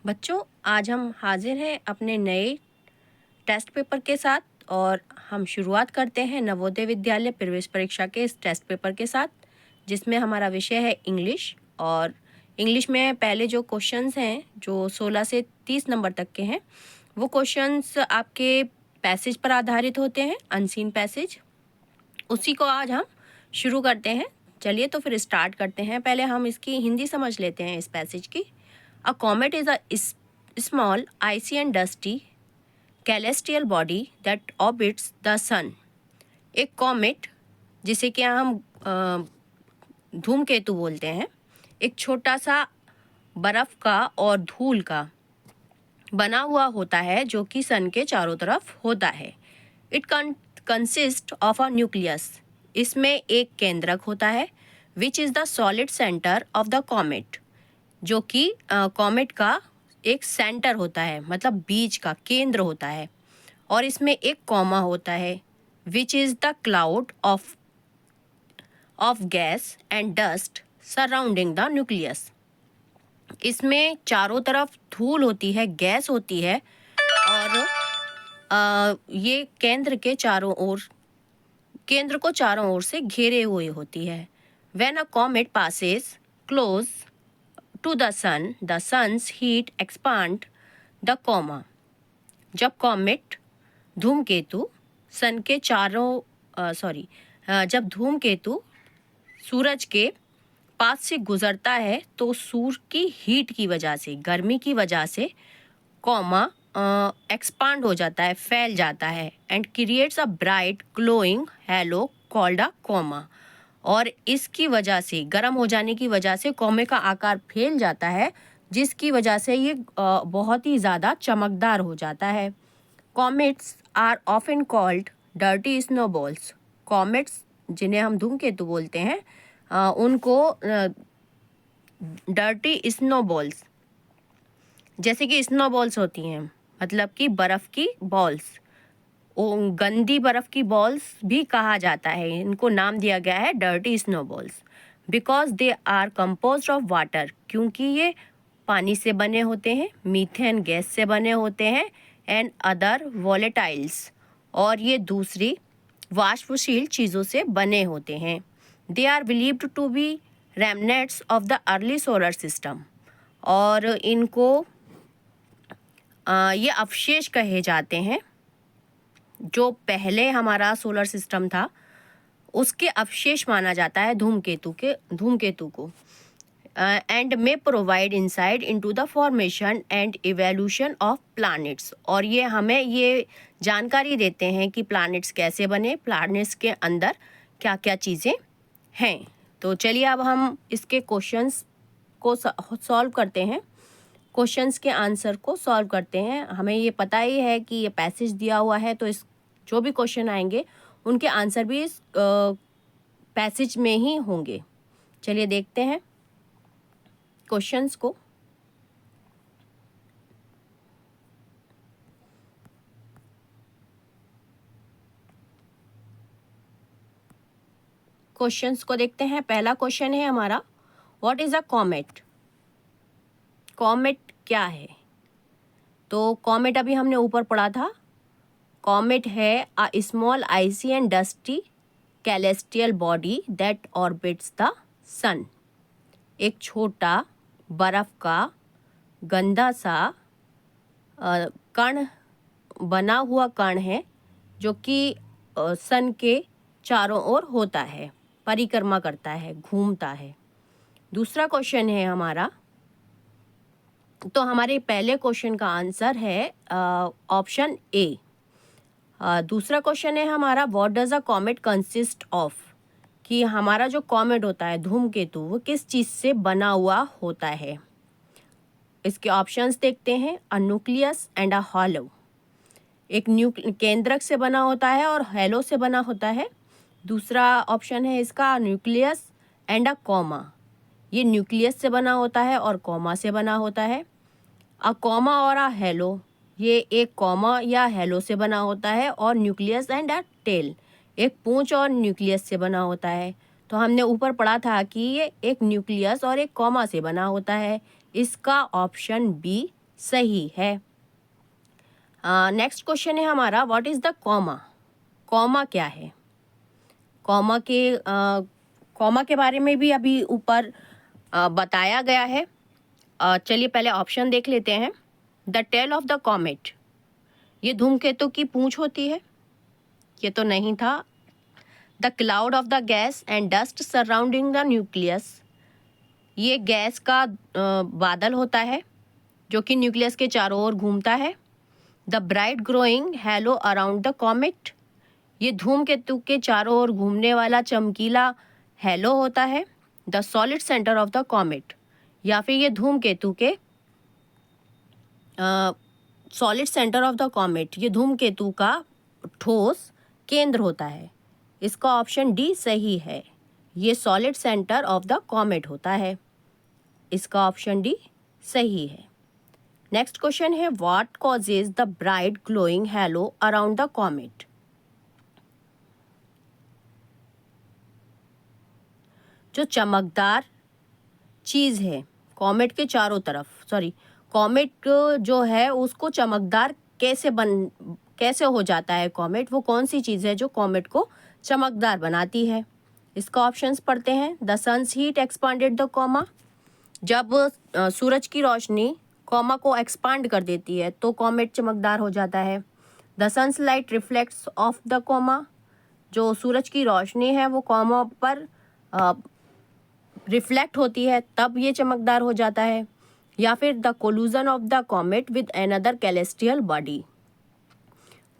बच्चों, आज हम हाजिर हैं अपने नए टेस्ट पेपर के साथ और हम शुरुआत करते हैं नवोदय विद्यालय प्रवेश परीक्षा के इस टेस्ट पेपर के साथ, जिसमें हमारा विषय है इंग्लिश। और इंग्लिश में पहले जो क्वेश्चंस हैं जो 16 से 30 नंबर तक के हैं, वो क्वेश्चंस आपके पैसेज पर आधारित होते हैं, अनसीन पैसेज। उसी को आज हम शुरू करते हैं। चलिए तो फिर स्टार्ट करते हैं। पहले हम इसकी हिंदी समझ लेते हैं इस पैसेज की। A comet is a small icy and dusty celestial body that orbits the sun. एक कॉमेट, जिसे कि हम धूमकेतु बोलते हैं, एक छोटा सा बर्फ का और धूल का बना हुआ होता है जो कि सन के चारों तरफ होता है। It consist of a nucleus. इसमें एक केंद्रक होता है, which is the solid centre of the comet, जो कि कॉमेट का एक सेंटर होता है, मतलब बीज का केंद्र होता है। और इसमें एक कॉमा होता है, which is the cloud of gas and dust surrounding the nucleus. इसमें चारों तरफ धूल होती है, गैस होती है, और ये केंद्र को चारों ओर से घेरे हुए होती है। When a comet passes close to the sun, the sun's heat expand the coma। जब कॉमेट धूमकेतु सन के जब धूमकेतु सूरज के पास से गुजरता है तो सूर्य की हीट की वजह से, गर्मी की वजह से कॉमा एक्सपांड हो जाता है, फैल जाता है, and creates a bright glowing hello called a comma. और इसकी वजह से, गर्म हो जाने की वजह से कॉमे का आकार फैल जाता है, जिसकी वजह से ये बहुत ही ज़्यादा चमकदार हो जाता है। Comets are often called dirty snowballs. Comets, जिन्हें हम धूमकेतु बोलते हैं, उनको डर्टी स्नोबॉल्स, जैसे कि स्नोबॉल्स होती हैं, मतलब कि बर्फ़ की बॉल्स, गंदी बर्फ़ की बॉल्स भी कहा जाता है। इनको नाम दिया गया है dirty snowballs, because they are composed of water, क्योंकि ये पानी से बने होते हैं, मीथेन गैस से बने होते हैं, एंड अदर वॉलेटाइल्स, और ये दूसरी वाष्पशील चीज़ों से बने होते हैं। They are believed to be remnants of the early solar system, और इनको ये अवशेष कहे जाते हैं जो पहले हमारा सोलर सिस्टम था उसके अवशेष माना जाता है धूमकेतु को। And may provide insight into the formation and evolution of planets. और ये हमें ये जानकारी देते हैं कि प्लैनेट्स कैसे बने, प्लैनेट्स के अंदर क्या क्या चीज़ें हैं। तो चलिए अब हम इसके क्वेश्चंस को सॉल्व करते हैं, क्वेश्चंस के आंसर को सॉल्व करते हैं। हमें ये पता ही है कि ये पैसेज दिया हुआ है, तो इस जो भी क्वेश्चन आएंगे उनके आंसर भी इस पैसेज में ही होंगे। चलिए देखते हैं क्वेश्चंस को। क्वेश्चंस को देखते हैं। पहला क्वेश्चन है हमारा, what is a comet. Comet क्या है? तो कॉमेट अभी हमने ऊपर पढ़ा था। कॉमेट है a small icy and dusty celestial body that orbits the sun. एक छोटा बर्फ का गंदा सा कण, बना हुआ कण है जो कि सन के चारों ओर होता है, परिक्रमा करता है, घूमता है। दूसरा क्वेश्चन है हमारा, तो हमारे पहले क्वेश्चन का आंसर है ऑप्शन ए। दूसरा क्वेश्चन है हमारा, what does a comet consist of, कि हमारा जो कॉमेट होता है धूमकेतु वो किस चीज़ से बना हुआ होता है। इसके ऑप्शंस देखते हैं, a nucleus and a hollow. एक केंद्रक से बना होता है और हैलो से बना होता है। दूसरा ऑप्शन है इसका, न्यूक्लियस एंड अ कॉमा। ये न्यूक्लियस से बना होता है और कॉमा से बना होता है। अ कॉमा और अ हैलो, ये एक कॉमा या हैलो से बना होता है। और न्यूक्लियस एंड अ टेल, एक पूंछ और न्यूक्लियस से बना होता है। तो हमने ऊपर पढ़ा था कि ये एक न्यूक्लियस और एक कॉमा से बना होता है। इसका ऑप्शन बी सही है। नेक्स्ट क्वेश्चन है हमारा, what is the comma? Comma क्या है? कॉमा के बारे में भी अभी ऊपर बताया गया है। चलिए पहले ऑप्शन देख लेते हैं। The tail of the comet, ये धूमकेतु की पूंछ होती है, ये तो नहीं था। The cloud of the gas and dust surrounding the nucleus, ये गैस का बादल होता है जो कि न्यूक्लियस के चारों ओर घूमता है। The bright growing hello around the comet, ये धूमकेतु के चारों ओर घूमने वाला चमकीला हैलो होता है। The solid centre of the comet, या फिर ये धूमकेतु के solid centre of the comet, ये धूमकेतु का ठोस केंद्र होता है। इसका ऑप्शन डी सही है, ये solid centre of the comet होता है। इसका ऑप्शन डी सही है। नेक्स्ट क्वेश्चन है, what causes the bright glowing hello around the comet? जो चमकदार चीज़ है कॉमेट के चारों तरफ, कॉमेट जो है उसको चमकदार कैसे हो जाता है कॉमेट? वो कौन सी चीज़ है जो कॉमेट को चमकदार बनाती है? इसका ऑप्शंस पढ़ते हैं। The sun's heat expanded the coma, जब सूरज की रोशनी कॉमा को एक्सपांड कर देती है तो कॉमेट चमकदार हो जाता है। The sun's light reflects off the coma, जो सूरज की रोशनी है वो कॉमा पर रिफ्लेक्ट होती है तब ये चमकदार हो जाता है। या फिर the collision of the comet with another celestial body,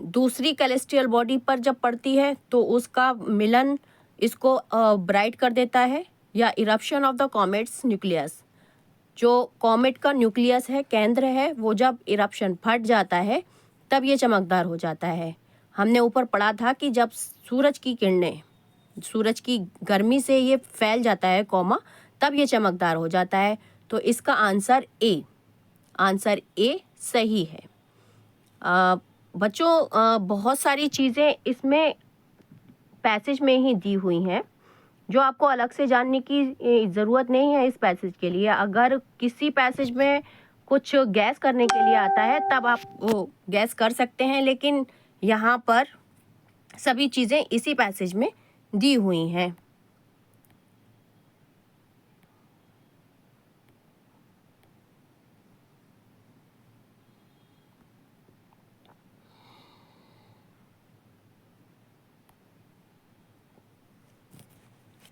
दूसरी कैलेस्टियल बॉडी पर जब पड़ती है तो उसका मिलन इसको ब्राइट कर देता है। या eruption of the comets nucleus, जो कॉमेट का न्यूक्लियस है, केंद्र है, वो जब इरप्शन फट जाता है तब ये चमकदार हो जाता है। हमने ऊपर पढ़ा था कि जब सूरज की किरणें, सूरज की गर्मी से ये फैल जाता है कॉमा, तब ये चमकदार हो जाता है। तो इसका आंसर ए सही है। बच्चों, बहुत सारी चीज़ें इसमें पैसेज में ही दी हुई हैं जो आपको अलग से जानने की ज़रूरत नहीं है इस पैसेज के लिए। अगर किसी पैसेज में कुछ गैस करने के लिए आता है तब आप वो गैस कर सकते हैं, लेकिन यहाँ पर सभी चीज़ें इसी पैसेज में दी हुई हैं।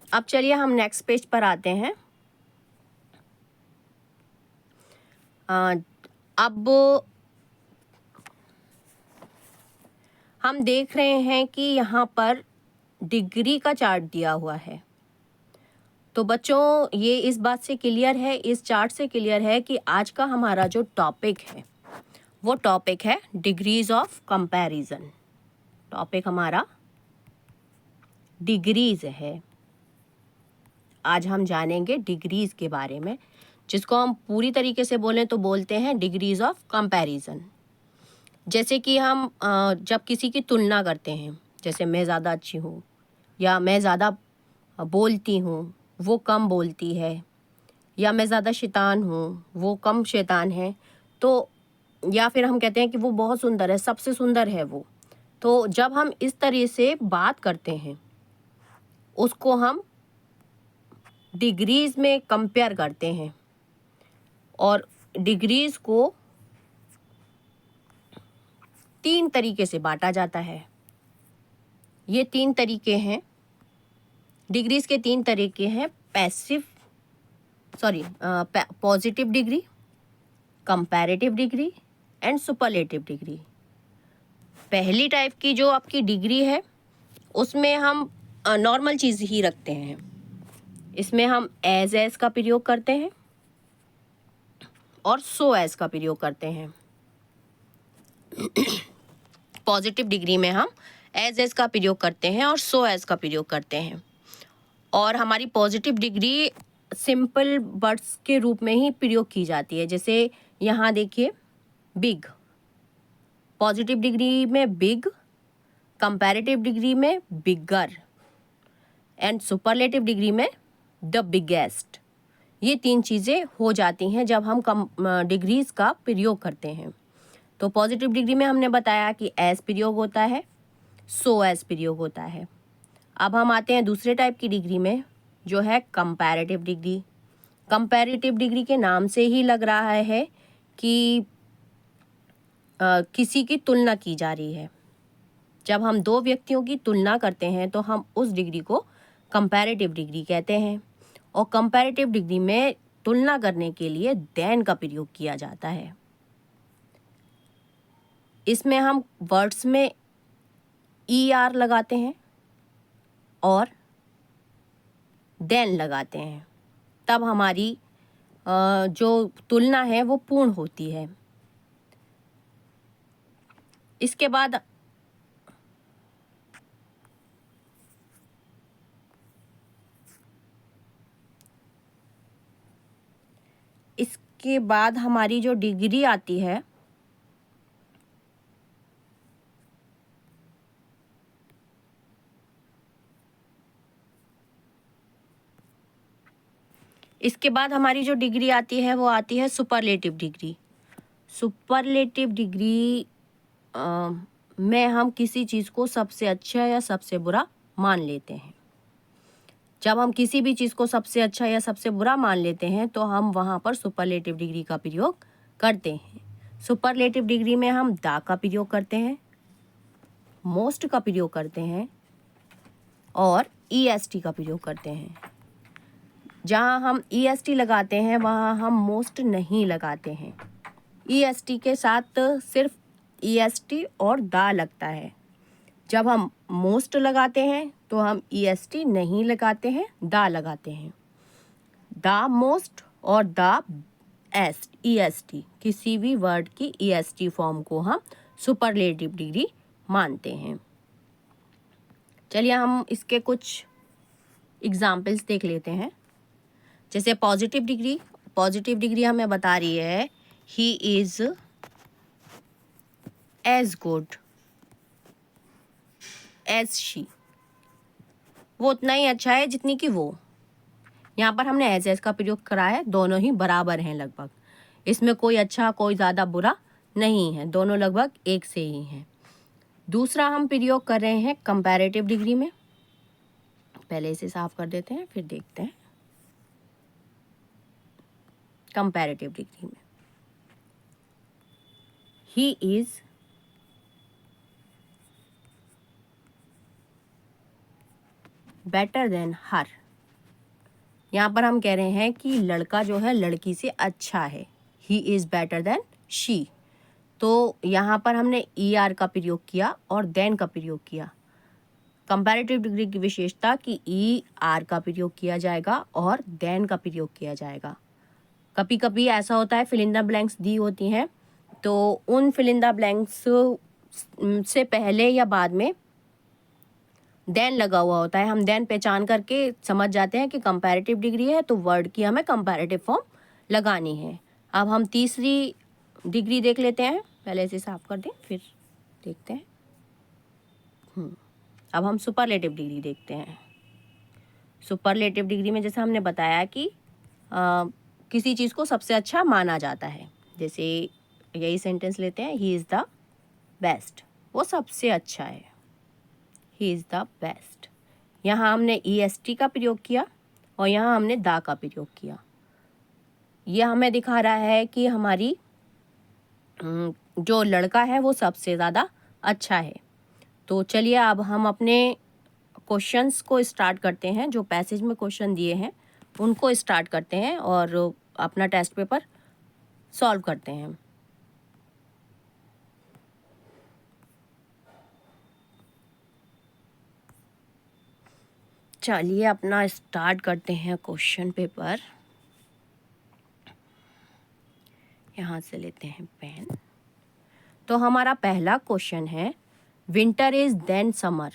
अब चलिए हम नेक्स्ट पेज पर आते हैं। अब हम देख रहे हैं कि यहाँ पर डिग्री का चार्ट दिया हुआ है। तो बच्चों ये इस बात से क्लियर है, इस चार्ट से क्लियर है कि आज का हमारा जो टॉपिक है वो टॉपिक है डिग्रीज ऑफ कंपैरिजन। टॉपिक हमारा डिग्रीज है। आज हम जानेंगे डिग्रीज के बारे में, जिसको हम पूरी तरीके से बोलें तो बोलते हैं डिग्रीज ऑफ कंपैरिजन। जैसे कि हम जब किसी की तुलना करते हैं, जैसे मैं ज़्यादा अच्छी हूँ या मैं ज़्यादा बोलती हूँ, वो कम बोलती है, या मैं ज़्यादा शैतान हूँ, वो कम शैतान है, तो या फिर हम कहते हैं कि वो बहुत सुंदर है, सबसे सुंदर है वो। तो जब हम इस तरह से बात करते हैं उसको हम डिग्रीज़ में कंपेयर करते हैं। और डिग्रीज़ को 3 तरीके से बांटा जाता है। ये 3 तरीके हैं, डिग्रीज़ के 3 तरीके हैं। Positive degree, comparative degree and superlative degree. पहली टाइप की जो आपकी डिग्री है उसमें हम नॉर्मल चीज़ ही रखते हैं। इसमें हम एज का प्रयोग करते हैं और सो एज का प्रयोग करते हैं। पॉजिटिव डिग्री में हम एज का प्रयोग करते हैं और सो एज का प्रयोग करते हैं। और हमारी पॉजिटिव डिग्री सिंपल वर्ड्स के रूप में ही प्रयोग की जाती है। जैसे यहाँ देखिए, बिग, पॉजिटिव डिग्री में बिग, कंपैरेटिव डिग्री में बिगर एंड सुपरलेटिव डिग्री में द बिगेस्ट। ये 3 चीज़ें हो जाती हैं जब हम डिग्रीज का प्रयोग करते हैं। तो पॉजिटिव डिग्री में हमने बताया कि एज प्रयोग होता है, सो एज प्रयोग होता है। अब हम आते हैं दूसरे टाइप की डिग्री में, जो है कंपैरेटिव डिग्री। कंपैरेटिव डिग्री के नाम से ही लग रहा है कि किसी की तुलना की जा रही है। जब हम दो व्यक्तियों की तुलना करते हैं तो हम उस डिग्री को कंपैरेटिव डिग्री कहते हैं। और कंपैरेटिव डिग्री में तुलना करने के लिए देन का प्रयोग किया जाता है। इसमें हम वर्ड्स में ER लगाते हैं और देन लगाते हैं, तब हमारी जो तुलना है वो पूर्ण होती है। इसके बाद हमारी जो डिग्री आती है वो आती है सुपरलेटिव डिग्री। सुपरलेटिव डिग्री में हम किसी चीज़ को सबसे अच्छा या सबसे बुरा मान लेते हैं। जब हम किसी भी चीज़ को सबसे अच्छा या सबसे बुरा मान लेते हैं तो हम वहाँ पर सुपरलेटिव डिग्री का प्रयोग करते हैं। सुपरलेटिव डिग्री में हम द का प्रयोग करते हैं, मोस्ट का प्रयोग करते हैं और EST का प्रयोग करते हैं। जहाँ हम EST लगाते हैं वहाँ हम मोस्ट नहीं लगाते हैं। EST के साथ सिर्फ EST और द लगता है। जब हम मोस्ट लगाते हैं तो हम EST नहीं लगाते हैं, द लगाते हैं। द मोस्ट और द EST, किसी भी वर्ड की EST फॉर्म को हम सुपरलेटिव डिग्री मानते हैं। चलिए हम इसके कुछ एग्जाम्पल्स देख लेते हैं। जैसे पॉजिटिव डिग्री हमें बता रही है he is as good as she, वो उतना ही अच्छा है जितनी कि वो। यहाँ पर हमने एज का प्रयोग करा है, दोनों ही बराबर हैं लगभग। इसमें कोई अच्छा कोई ज़्यादा बुरा नहीं है, दोनों लगभग एक से ही हैं। दूसरा हम प्रयोग कर रहे हैं कंपैरेटिव डिग्री में। पहले इसे साफ कर देते हैं फिर देखते हैं। कंपैरेटिव डिग्री में ही इज बेटर देन हर। यहाँ पर हम कह रहे हैं कि लड़का जो है लड़की से अच्छा है। He is better than she. तो यहाँ पर हमने ER का प्रयोग किया और देन का प्रयोग किया। कंपैरेटिव डिग्री की विशेषता कि ER का प्रयोग किया जाएगा और देन का प्रयोग किया जाएगा। कभी कभी ऐसा होता है फिल इन द ब्लैंक्स दी होती हैं तो उन फिल इन द ब्लैंक्स से पहले या बाद में देन लगा हुआ होता है। हम देन पहचान करके समझ जाते हैं कि कंपैरेटिव डिग्री है तो वर्ड की हमें कंपैरेटिव फॉर्म लगानी है। अब हम तीसरी डिग्री देख लेते हैं। पहले इसे साफ कर दें फिर देखते हैं। अब हम सुपरलेटिव डिग्री देखते हैं। सुपरलेटिव डिग्री में जैसे हमने बताया कि किसी चीज़ को सबसे अच्छा माना जाता है। जैसे यही सेंटेंस लेते हैं, ही इज़ द बेस्ट, वो सबसे अच्छा है। He is the best. यहाँ हमने EST का प्रयोग किया और यहाँ हमने द का प्रयोग किया। यह हमें दिखा रहा है कि हमारी जो लड़का है वो सबसे ज़्यादा अच्छा है। तो चलिए अब हम अपने क्वेश्चंस को स्टार्ट करते हैं। जो पैसेज में क्वेश्चन दिए हैं उनको स्टार्ट करते हैं और अपना टेस्ट पेपर सॉल्व करते हैं। चलिए अपना स्टार्ट करते हैं क्वेश्चन पेपर। यहाँ से लेते हैं पेन। तो हमारा पहला क्वेश्चन है विंटर इज देन समर।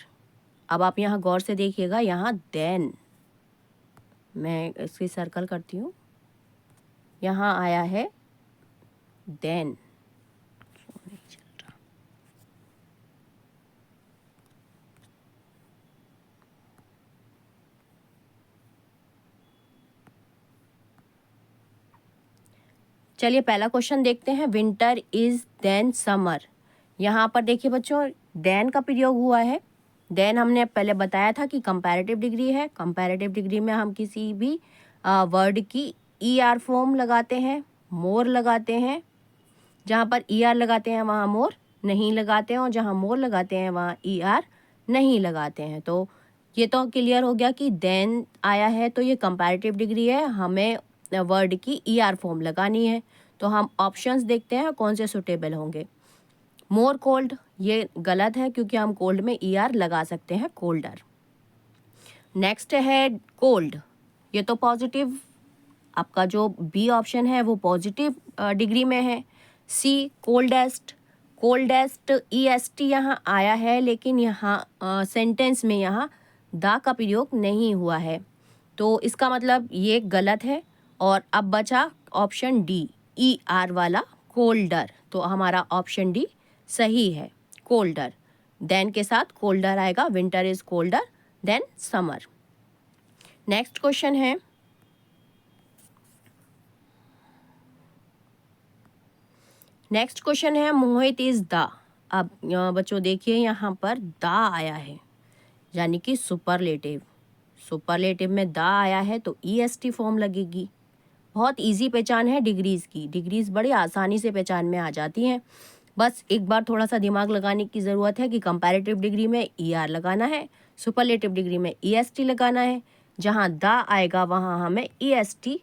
अब आप यहाँ गौर से देखिएगा, यहाँ देन, मैं इसकी सर्कल करती हूँ, यहाँ आया है देन। चलिए पहला क्वेश्चन देखते हैं, विंटर इज देन समर। यहाँ पर देखिए बच्चों, देन का प्रयोग हुआ है। देन हमने पहले बताया था कि कंपैरेटिव डिग्री है। कंपैरेटिव डिग्री में हम किसी भी वर्ड की ER फॉर्म लगाते हैं, मोर लगाते हैं। जहाँ पर ER लगाते हैं वहाँ मोर नहीं लगाते हैं, और जहाँ मोर लगाते हैं वहाँ ER नहीं लगाते हैं। तो ये तो क्लियर हो गया कि देन आया है तो ये कंपैरेटिव डिग्री है, हमें वर्ड की ER फॉर्म लगानी है। तो हम ऑप्शंस देखते हैं कौन से सुटेबल होंगे। मोर कोल्ड, ये गलत है क्योंकि हम कोल्ड में ER लगा सकते हैं, कोल्डर। नेक्स्ट है कोल्ड, ये तो पॉजिटिव, आपका जो बी ऑप्शन है वो पॉजिटिव डिग्री में है। सी कोल्डेस्ट, कोल्डेस्ट EST यहाँ आया है, लेकिन यहाँ सेंटेंस में यहाँ द का प्रयोग नहीं हुआ है, तो इसका मतलब ये गलत है। और अब बचा ऑप्शन डी, ER वाला कोल्डर, तो हमारा ऑप्शन डी सही है, कोल्डर। देन के साथ कोल्डर आएगा, winter is colder than summer. Next question है, नेक्स्ट क्वेश्चन है मोहित इज द। अब बच्चों देखिए यहाँ पर द आया है, यानी कि सुपरलेटिव। सुपरलेटिव में द आया है तो EST फॉर्म लगेगी। बहुत इजी पहचान है डिग्रीज की, डिग्रीज बड़ी आसानी से पहचान में आ जाती हैं। बस एक बार थोड़ा सा दिमाग लगाने की ज़रूरत है कि कंपैरेटिव डिग्री में ER लगाना है, सुपरलेटिव डिग्री में EST लगाना है। जहाँ द आएगा वहाँ हमें EST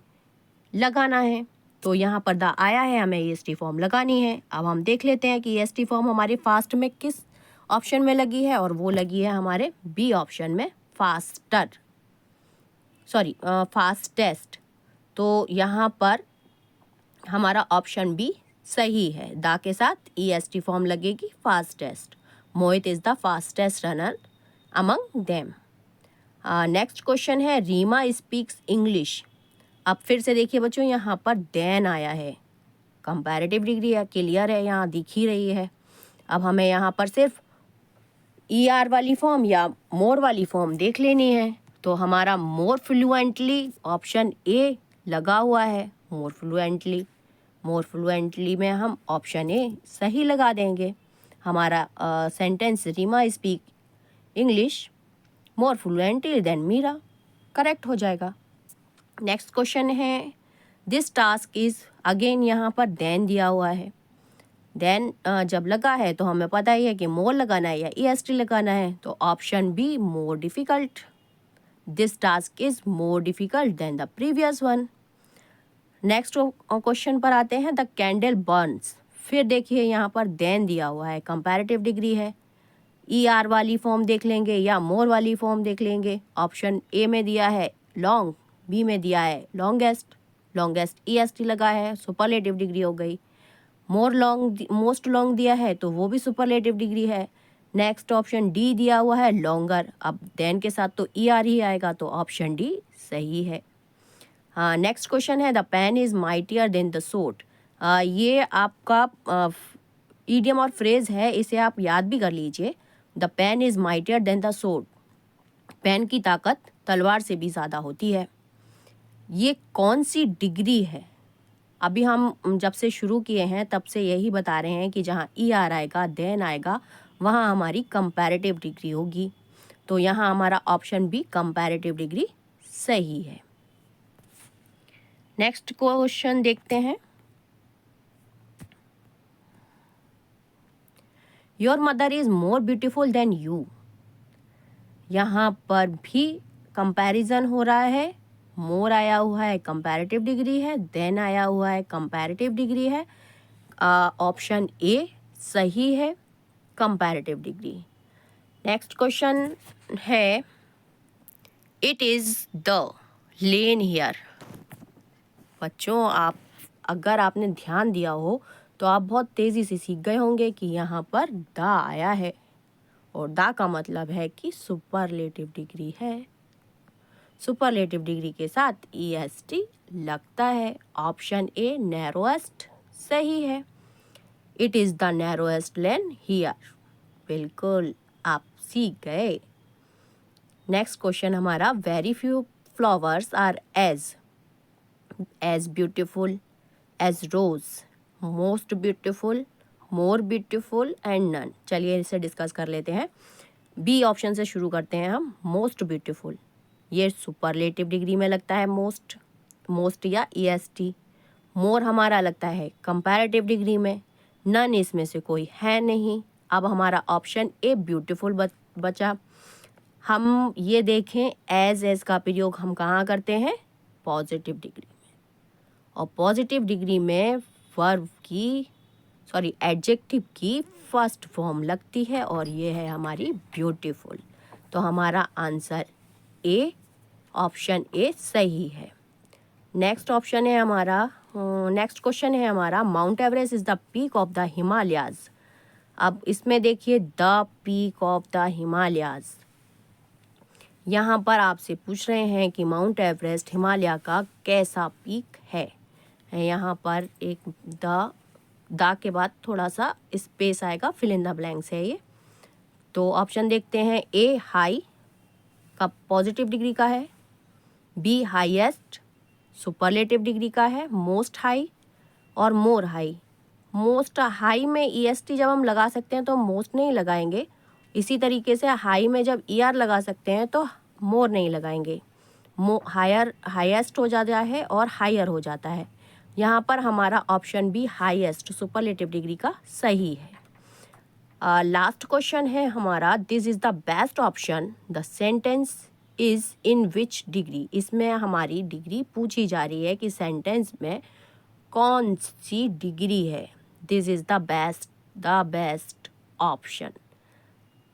लगाना है। तो यहाँ पर द आया है, हमें EST फॉर्म लगानी है। अब हम देख लेते हैं कि EST फॉर्म हमारी फास्ट में किस ऑप्शन में लगी है, और वो लगी है हमारे बी ऑप्शन में, फास्टर, सॉरी फास्टेस्ट। तो यहाँ पर हमारा ऑप्शन बी सही है, द के साथ EST फॉर्म लगेगी, fastest. Mohit is the fastest runner among them. Next question है, रीमा स्पीक्स इंग्लिश। अब फिर से देखिए बच्चों, यहाँ पर देन आया है, कंपैरेटिव डिग्री है, क्लियर है, यहाँ दिख ही रही है। अब हमें यहाँ पर सिर्फ ER वाली फॉर्म या मोर वाली फॉर्म देख लेनी है। तो हमारा मोर फ्लुएंटली ऑप्शन ए लगा हुआ है, मोर फ्लुएंटली। मोर फ्लुएंटली में हम ऑप्शन ए सही लगा देंगे। हमारा सेंटेंस, रीमा स्पीक इंग्लिश मोर फ्लुएंटली देन मीरा, करेक्ट हो जाएगा। नेक्स्ट क्वेश्चन है, दिस टास्क इज, अगेन यहाँ पर देन दिया हुआ है। देन जब लगा है तो हमें पता ही है कि मोर लगाना है या EST लगाना है, तो option B more difficult. This task is more difficult than the previous one. Next question पर आते हैं, द कैंडल बर्न्स। फिर देखिए यहाँ पर देन दिया हुआ है, कंपैरेटिव डिग्री है, ER वाली फॉर्म देख लेंगे या मोर वाली फॉर्म देख लेंगे। ऑप्शन ए में दिया है लॉन्ग, बी में दिया है लॉन्गेस्ट, लॉन्गेस्ट EST लगा है, सुपरलेटिव डिग्री हो गई। मोर लॉन्ग, मोस्ट लॉन्ग दिया है तो वो भी सुपरलेटिव डिग्री है। नेक्स्ट ऑप्शन डी दिया हुआ है लॉन्गर, अब देन के साथ तो ER ही आएगा, तो ऑप्शन डी सही है। हाँ, नेक्स्ट क्वेश्चन है, the pen is mightier than the sword. ये आपका ईडियम और फ्रेज है, इसे आप याद भी कर लीजिए। The pen is mightier than the sword, pen की ताकत तलवार से भी ज़्यादा होती है। ये कौन सी डिग्री है? अभी हम जब से शुरू किए हैं तब से यही बता रहे हैं कि जहाँ ER आएगा, देन आएगा, वहाँ हमारी कंपैरेटिव डिग्री होगी। तो यहाँ हमारा ऑप्शन बी कंपैरेटिव डिग्री सही है। नेक्स्ट क्वेश्चन देखते हैं, your mother is more beautiful then you. यहाँ पर भी कंपैरिजन हो रहा है, मोर आया हुआ है कंपैरेटिव डिग्री है, देन आया हुआ है कंपैरेटिव डिग्री है। ऑप्शन ए सही है, कंपैरेटिव डिग्री। नेक्स्ट क्वेश्चन है, it is the lane here. बच्चों अगर आपने ध्यान दिया हो तो आप बहुत तेज़ी से सीख गए होंगे कि यहाँ पर द आया है, और द का मतलब है कि सुपरलेटिव डिग्री है। सुपरलेटिव डिग्री के साथ EST लगता है। ऑप्शन ए नैरोएस्ट सही है, it is the narrowest lane here. बिल्कुल, आप सीख गए। नेक्स्ट क्वेश्चन हमारा, very few flowers are as beautiful as rose, most beautiful, more beautiful and none. चलिए इसे डिस्कस कर लेते हैं। बी ऑप्शन से शुरू करते हैं हम। मोस्ट ब्यूटीफुल, ये सुपरलेटिव डिग्री में लगता है मोस्ट, मोस्ट या EST। मोर हमारा लगता है कंपैरेटिव डिग्री में। नन इसमें से कोई है नहीं। अब हमारा ऑप्शन ए ब्यूटीफुल बचा। हम ये देखें एज का प्रयोग हम कहाँ करते हैं? पॉजिटिव डिग्री में। और पॉजिटिव डिग्री में वर्ब की एडजेक्टिव की फर्स्ट फॉर्म लगती है और ये है हमारी ब्यूटीफुल। तो हमारा आंसर ए, ऑप्शन ए सही है। नेक्स्ट क्वेश्चन है हमारा mount Everest is the peak of the Himalayas. अब इसमें देखिए the peak of the Himalayas, यहाँ पर आपसे पूछ रहे हैं कि माउंट एवरेस्ट हिमालय का कैसा पीक है। यहाँ पर एक द के बाद थोड़ा सा स्पेस आएगा, फिल इन द ब्लैंक्स है ये। तो ऑप्शन देखते हैं। ए हाई का पॉजिटिव डिग्री का है, बी हाईएस्ट सुपरलेटिव डिग्री का है, मोस्ट हाई और मोर हाई। मोस्ट हाई में EST जब हम लगा सकते हैं तो मोस्ट नहीं लगाएंगे। इसी तरीके से हाई में जब ER लगा सकते हैं तो मोर नहीं लगाएंगे। हाईएस्ट हो जाता है और हायर हो जाता है। यहाँ पर हमारा option B highest superlative degree का सही है। लास्ट क्वेश्चन है हमारा this is the best option, the sentence is in which degree. इसमें हमारी डिग्री पूछी जा रही है कि सेंटेंस में कौन सी डिग्री है। This is the best option.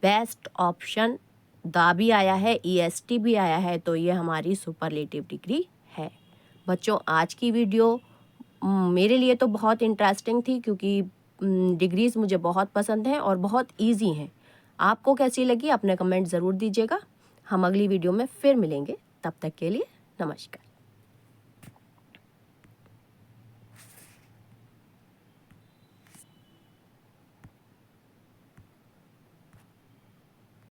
Best option the भी आया है, EST भी आया है, तो ये हमारी सुपरलेटिव डिग्री है। बच्चों आज की वीडियो मेरे लिए तो बहुत इंटरेस्टिंग थी क्योंकि डिग्रीज़ मुझे बहुत पसंद हैं और बहुत इजी हैं। आपको कैसी लगी अपने कमेंट ज़रूर दीजिएगा। हम अगली वीडियो में फिर मिलेंगे, तब तक के लिए नमस्कार।